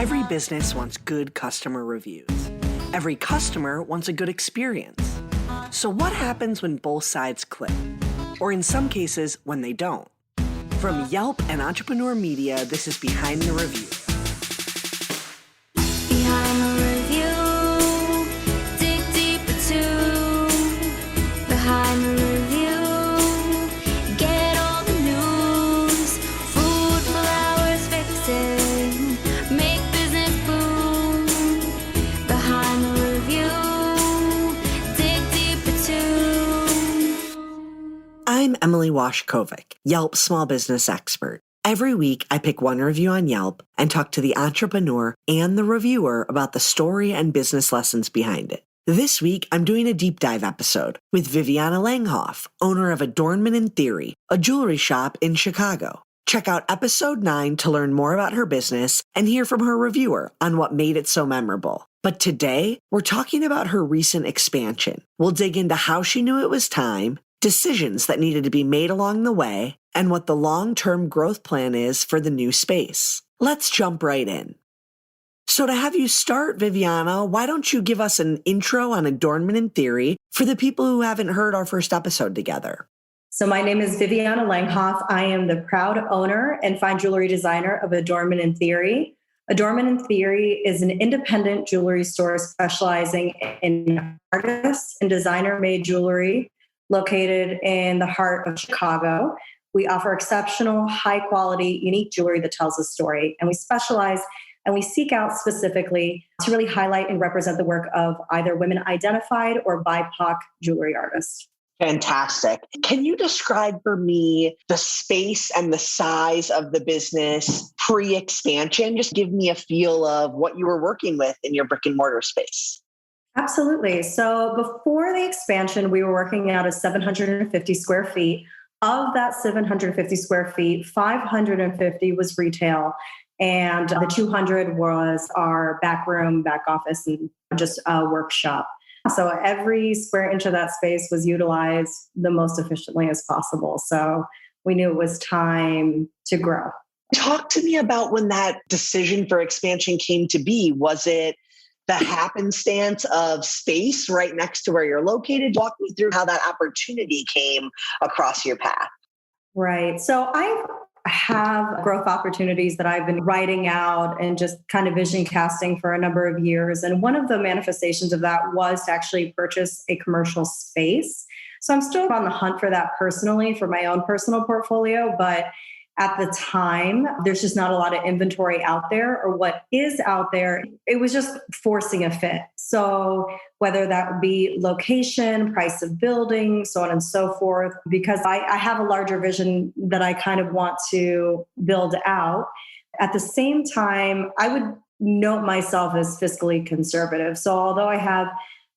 Every business wants good customer reviews. Every customer wants a good experience. So what happens when both sides click? Or in some cases, when they don't? From Yelp and Entrepreneur Media, this is Behind the Review. Behind the review, dig deeper too. Behind the review, get all the news. Food, flowers, fixing, make business boom. Behind the review, dig deeper too. I'm Emily Washkovic, Yelp small business expert. Every week, I pick one review on Yelp and talk to the entrepreneur and the reviewer about the story and business lessons behind it. This week, I'm doing a deep dive episode with Viviana Langhoff, owner of Adornment in Theory, a jewelry shop in Chicago. Check out episode 9 to learn more about her business and hear from her reviewer on what made it so memorable. But today, we're talking about her recent expansion. We'll dig into how she knew it was time, decisions that needed to be made along the way, and what the long-term growth plan is for the new space. Let's jump right in. So to have you start, Viviana, why don't you give us an intro on Adornment in Theory for the people who haven't heard our first episode together? So my name is Viviana Langhoff. I am the proud owner and fine jewelry designer of Adornment in Theory. Adornment in Theory is an independent jewelry store specializing in artists and designer-made jewelry located in the heart of Chicago. We offer exceptional, high-quality, unique jewelry that tells a story. And we specialize and we seek out specifically to really highlight and represent the work of either women-identified or BIPOC jewelry artists. Fantastic. Can you describe for me the space and the size of the business pre-expansion? Just give me a feel of what you were working with in your brick and mortar space. Absolutely. So before the expansion, we were working out of 750 square feet. Of that 750 square feet, 550 was retail, and the 200 was our back room, back office, and just a workshop. So every square inch of that space was utilized the most efficiently as possible. So we knew it was time to grow. Talk to me about when that decision for expansion came to be. Was it the happenstance of space right next to where you're located? Walk me through how that opportunity came across your path. Right. So I have growth opportunities that I've been writing out and just kind of vision casting for a number of years. And one of the manifestations of that was to actually purchase a commercial space. So I'm still on the hunt for that personally for my own personal portfolio, but at the time, there's just not a lot of inventory out there, or what is out there, it was just forcing a fit. So whether that would be location, price of building, so on and so forth, because I have a larger vision that I kind of want to build out. At the same time, I would note myself as fiscally conservative. So although I have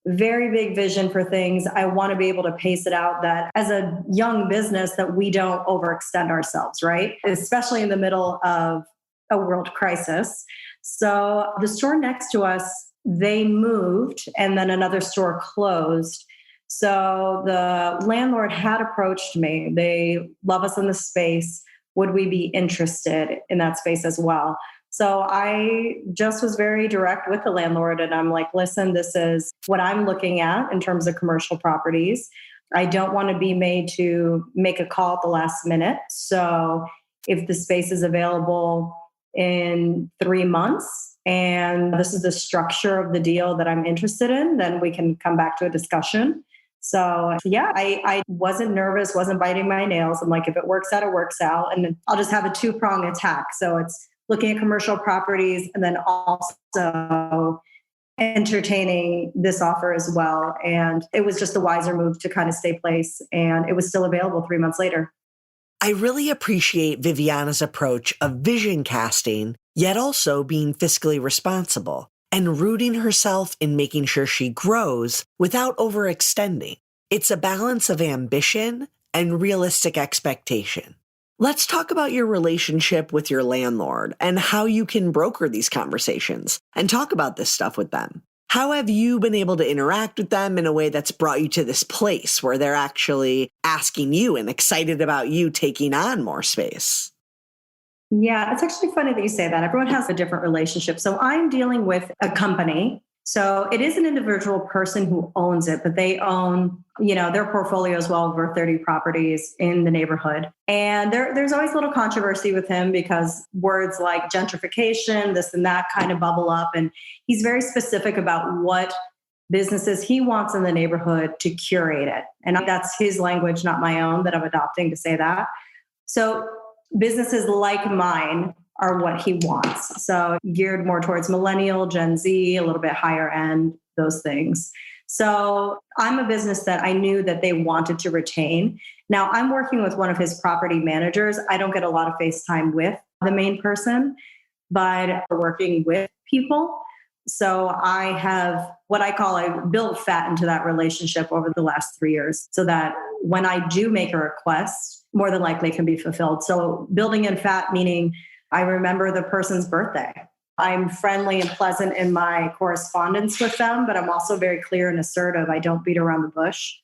very big vision for things, I want to be able to pace it out that as a young business that we don't overextend ourselves, right? Especially in the middle of a world crisis. So the store next to us, they moved and then another store closed. So the landlord had approached me. They love us in the space. Would we be interested in that space as well? So I just was very direct with the landlord and I'm like, listen, this is what I'm looking at in terms of commercial properties. I don't want to be made to make a call at the last minute. So if the space is available in 3 months and this is the structure of the deal that I'm interested in, then we can come back to a discussion. So yeah, I wasn't nervous, wasn't biting my nails. I'm like, if it works out, it works out. And I'll just have a 2-pronged attack. So it's looking at commercial properties and then also entertaining this offer as well. And it was just a wiser move to kind of stay place. And it was still available 3 months later. I really appreciate Viviana's approach of vision casting, yet also being fiscally responsible and rooting herself in making sure she grows without overextending. It's a balance of ambition and realistic expectation. Let's talk about your relationship with your landlord and how you can broker these conversations and talk about this stuff with them. How have you been able to interact with them in a way that's brought you to this place where they're actually asking you and excited about you taking on more space? Yeah, it's actually funny that you say that. Everyone has a different relationship. So I'm dealing with a company. So it is an individual person who owns it, but they own, their portfolio is well over 30 properties in the neighborhood. And there's always a little controversy with him because words like gentrification, this and that kind of bubble up. And he's very specific about what businesses he wants in the neighborhood to curate it. And that's his language, not my own, that I'm adopting to say that. So businesses like mine are what he wants. So geared more towards millennial, Gen Z, a little bit higher end, those things. So I'm a business that I knew that they wanted to retain. Now I'm working with one of his property managers. I don't get a lot of face time with the main person, but we're working with people. So I have what I built fat into that relationship over the last 3 years so that when I do make a request, more than likely it can be fulfilled. So building in fat, meaning I remember the person's birthday. I'm friendly and pleasant in my correspondence with them, but I'm also very clear and assertive. I don't beat around the bush.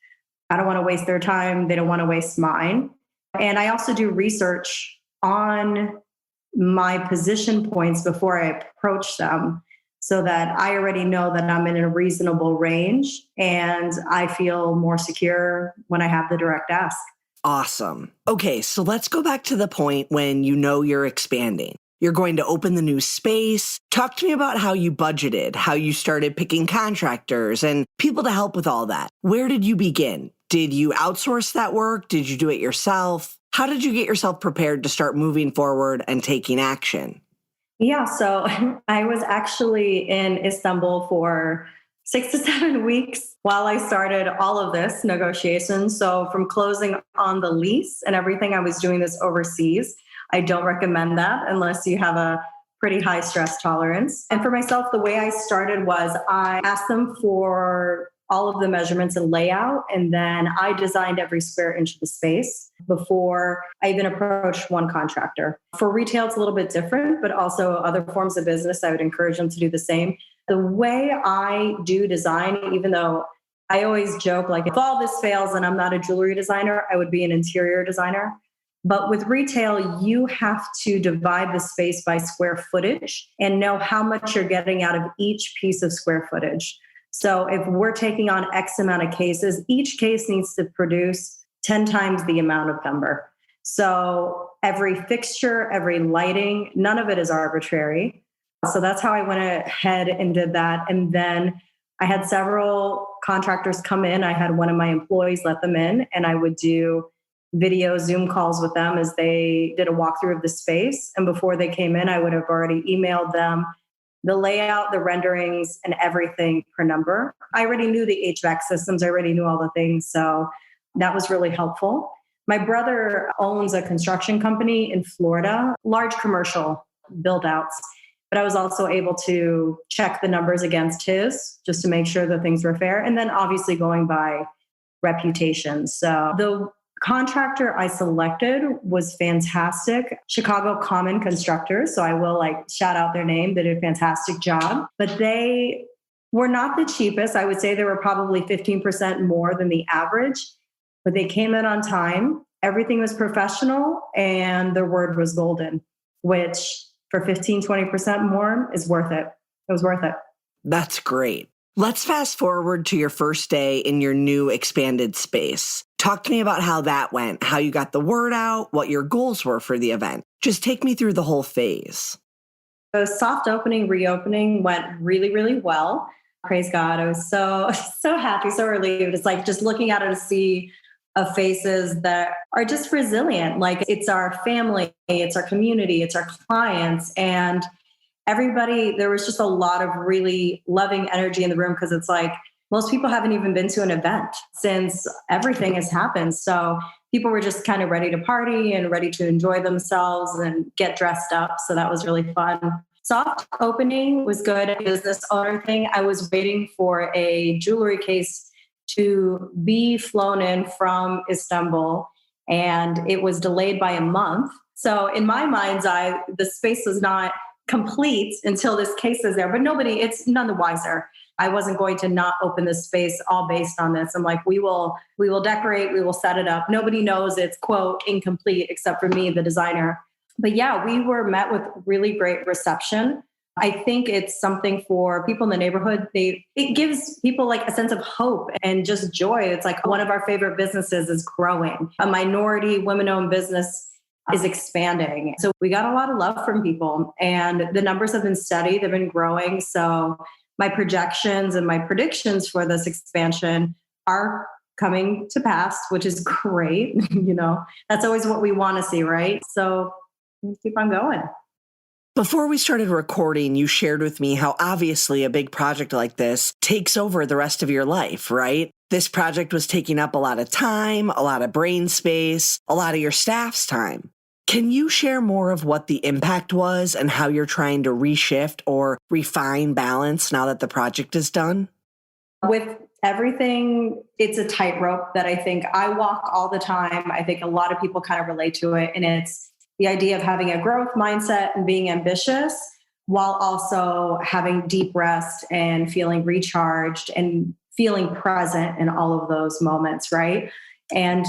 I don't want to waste their time. They don't want to waste mine. And I also do research on my position points before I approach them so that I already know that I'm in a reasonable range and I feel more secure when I have the direct ask. Awesome. Okay, so let's go back to the point when you're expanding. You're going to open the new space. Talk to me about how you budgeted, how you started picking contractors and people to help with all that. Where did you begin? Did you outsource that work? Did you do it yourself? How did you get yourself prepared to start moving forward and taking action? Yeah, so I was actually in Istanbul for 6 to 7 weeks while I started all of this negotiation. So from closing on the lease and everything, I was doing this overseas. I don't recommend that unless you have a pretty high stress tolerance. And for myself, the way I started was I asked them for all of the measurements and layout, and then I designed every square inch of the space before I even approached one contractor. For retail, it's a little bit different, but also other forms of business, I would encourage them to do the same. The way I do design, even though I always joke, like if all this fails and I'm not a jewelry designer, I would be an interior designer. But with retail, you have to divide the space by square footage and know how much you're getting out of each piece of square footage. So if we're taking on X amount of cases, each case needs to produce 10 times the amount of number. So every fixture, every lighting, none of it is arbitrary. So that's how I went ahead and did that. And then I had several contractors come in. I had one of my employees let them in, and I would do video Zoom calls with them as they did a walkthrough of the space. And before they came in, I would have already emailed them the layout, the renderings, and everything per number. I already knew the HVAC systems. I already knew all the things. So that was really helpful. My brother owns a construction company in Florida, large commercial build outs. But I was also able to check the numbers against his just to make sure that things were fair. And then obviously going by reputation. So the contractor I selected was fantastic. Chicago Common Constructors. So I will shout out their name. They did a fantastic job, but they were not the cheapest. I would say they were probably 15% more than the average, but they came in on time. Everything was professional and their word was golden, which for 15, 20% more is worth it. It was worth it. That's great. Let's fast forward to your first day in your new expanded space. Talk to me about how that went, how you got the word out, what your goals were for the event. Just take me through the whole phase. The soft opening, reopening went really, really well. Praise God. I was so happy, so relieved. It's like just looking at it to see of faces that are just resilient. Like it's our family, it's our community, it's our clients, and everybody. There was just a lot of really loving energy in the room because it's like most people haven't even been to an event since everything has happened. So people were just kind of ready to party and ready to enjoy themselves and get dressed up. So that was really fun. Soft opening was good. Business owner thing. I was waiting for a jewelry case to be flown in from Istanbul, and it was delayed by a month. So in my mind's eye, the space was not complete until this case is there, but it's none the wiser. I wasn't going to not open this space all based on this. I'm like, we will decorate, we will set it up. Nobody knows it's quote incomplete except for me, the designer. But yeah, we were met with really great reception. I think it's something for people in the neighborhood. It gives people like a sense of hope and just joy. It's like one of our favorite businesses is growing. A minority women-owned business is expanding. So we got a lot of love from people, and the numbers have been steady. They've been growing. So my projections and my predictions for this expansion are coming to pass, which is great. That's always what we want to see, right? So keep on going. Before we started recording, you shared with me how obviously a big project like this takes over the rest of your life, right? This project was taking up a lot of time, a lot of brain space, a lot of your staff's time. Can you share more of what the impact was and how you're trying to reshift or refine balance now that the project is done? With everything, it's a tightrope that I think I walk all the time. I think a lot of people kind of relate to it. And it's the idea of having a growth mindset and being ambitious while also having deep rest and feeling recharged and feeling present in all of those moments, right? And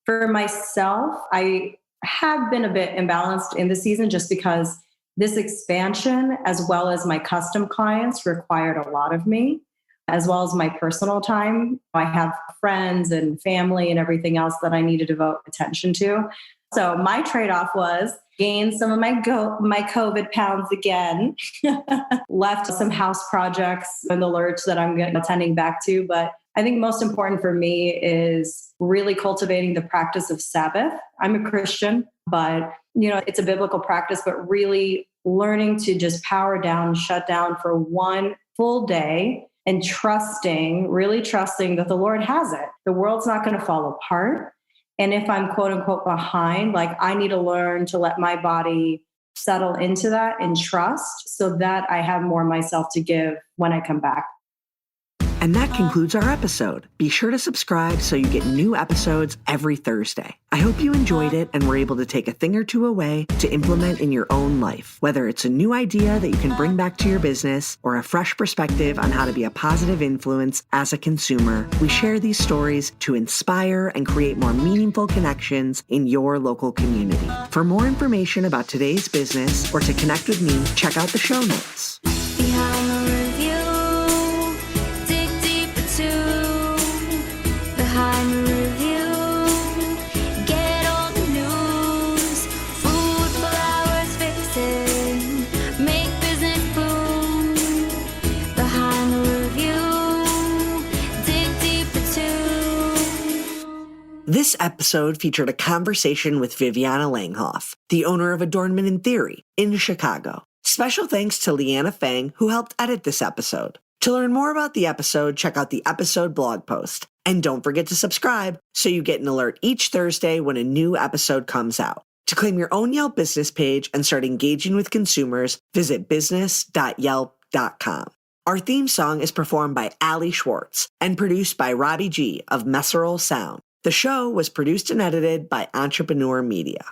for myself, I have been a bit imbalanced in the season just because this expansion, as well as my custom clients, required a lot of me, as well as my personal time. I have friends and family and everything else that I need to devote attention to. So my trade-off was gain some of my COVID pounds again, left some house projects in the lurch that I'm attending back to. But I think most important for me is really cultivating the practice of Sabbath. I'm a Christian, but it's a biblical practice, but really learning to just power down, shut down for one full day and really trusting that the Lord has it. The world's not going to fall apart. And if I'm quote unquote behind, I need to learn to let my body settle into that and trust so that I have more myself to give when I come back. And that concludes our episode. Be sure to subscribe so you get new episodes every Thursday. I hope you enjoyed it and were able to take a thing or two away to implement in your own life. Whether it's a new idea that you can bring back to your business or a fresh perspective on how to be a positive influence as a consumer, we share these stories to inspire and create more meaningful connections in your local community. For more information about today's business or to connect with me, check out the show notes. Behind the review, dig deeper too. Behind the review, get all the news. Food for hours fixing, make business boom. Behind the review, dig deeper too. This episode featured a conversation with Viviana Langhoff, the owner of Adornment in Theory in Chicago. Special thanks to Leanna Fang, who helped edit this episode. To learn more about the episode, check out the episode blog post. And don't forget to subscribe so you get an alert each Thursday when a new episode comes out. To claim your own Yelp business page and start engaging with consumers, visit business.yelp.com. Our theme song is performed by Ali Schwartz and produced by Robbie G of Messerol Sound. The show was produced and edited by Entrepreneur Media.